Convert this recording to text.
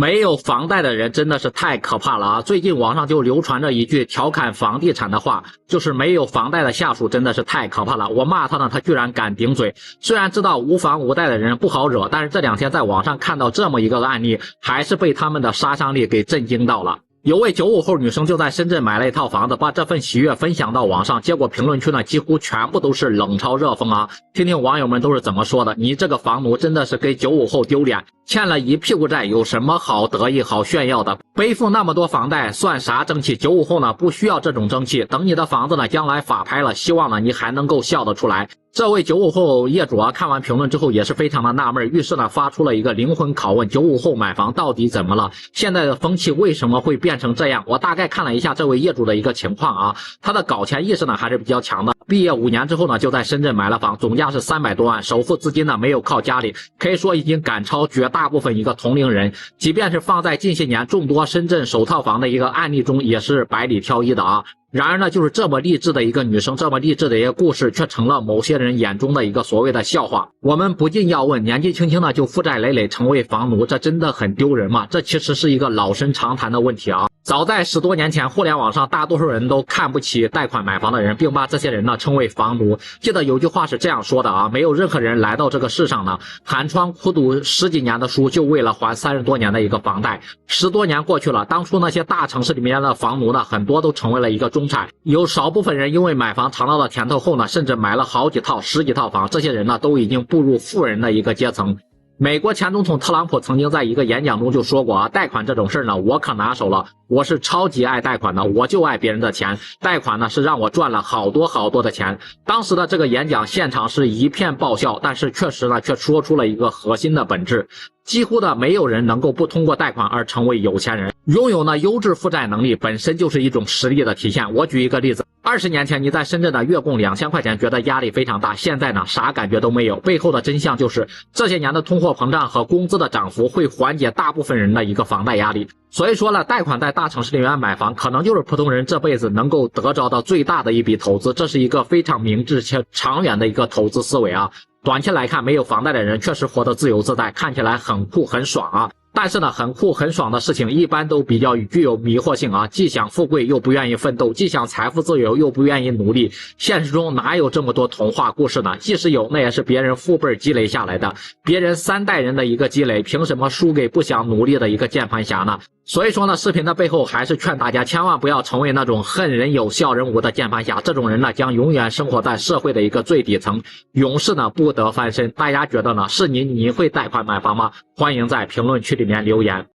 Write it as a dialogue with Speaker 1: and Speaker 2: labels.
Speaker 1: 没有房贷的人真的是太可怕了啊！最近网上就流传着一句调侃房地产的话，就是没有房贷的下属真的是太可怕了。我骂他呢，他居然敢顶嘴。虽然知道无房无贷的人不好惹，但是这两天在网上看到这么一个案例，还是被他们的杀伤力给震惊到了。有位95后女生就在深圳买了一套房子，把这份喜悦分享到网上，结果评论区呢几乎全部都是冷嘲热讽啊！听听网友们都是怎么说的：你这个房奴真的是给95后丢脸，欠了一屁股债，有什么好得意好炫耀的？背负那么多房贷算啥争气？95后呢不需要这种争气，等你的房子呢将来法拍了，希望呢你还能够笑得出来。这位95后业主啊，看完评论之后也是非常的纳闷，于是呢发出了一个灵魂拷问：95后买房到底怎么了？现在的风气为什么会变成这样？我大概看了一下这位业主的一个情况啊，他的搞钱意识呢还是比较强的。毕业5年之后呢，就在深圳买了房，总价是300多万，首付资金呢没有靠家里，可以说已经赶超绝大部分一个同龄人。即便是放在近些年众多深圳首套房的一个案例中，也是百里挑一的啊。然而呢，就是这么励志的一个女生，这么励志的一个故事，却成了某些人眼中的一个所谓的笑话。我们不禁要问，年纪轻轻的就负债累累，成为房奴，这真的很丢人吗？这其实是一个老生常谈的问题啊。早在10多年前，互联网上大多数人都看不起贷款买房的人，并把这些人呢称为房奴。记得有句话是这样说的啊，没有任何人来到这个世上呢，寒窗苦读10几年的书，就为了还30多年的一个房贷。10多年过去了，当初那些大城市里面的房奴呢，很多都成为了一个中产，有少部分人因为买房尝到了甜头后呢，甚至买了好几套、10几套房，这些人呢都已经步入富人的一个阶层。美国前总统特朗普曾经在一个演讲中就说过啊，贷款这种事呢，我可拿手了，我是超级爱贷款的，我就爱别人的钱，贷款呢是让我赚了好多的钱。当时的这个演讲现场是一片爆笑，但是确实呢却说出了一个核心的本质，几乎的没有人能够不通过贷款而成为有钱人。拥有呢优质负债能力本身就是一种实力的体现。我举一个例子，20年前你在深圳的月供2000块钱觉得压力非常大，现在呢啥感觉都没有。背后的真相就是这些年的通货膨胀和工资的涨幅会缓解大部分人的一个房贷压力。所以说呢，贷款在大城市里面买房可能就是普通人这辈子能够得着的最大的一笔投资，这是一个非常明智且长远的一个投资思维啊。短期来看，没有房贷的人确实活得自由自在，看起来很酷很爽啊。但是呢，很酷很爽的事情一般都比较具有迷惑性啊，既想富贵又不愿意奋斗，既想财富自由又不愿意努力。现实中哪有这么多童话故事呢？即使有，那也是别人父辈积累下来的，别人3代人的一个积累，凭什么输给不想努力的一个键盘侠呢？所以说呢，视频的背后还是劝大家千万不要成为那种恨人有笑人无的键盘侠，这种人呢将永远生活在社会的一个最底层，永世呢不得翻身。大家觉得呢？是你会贷款买房吗？欢迎在评论区里面留言。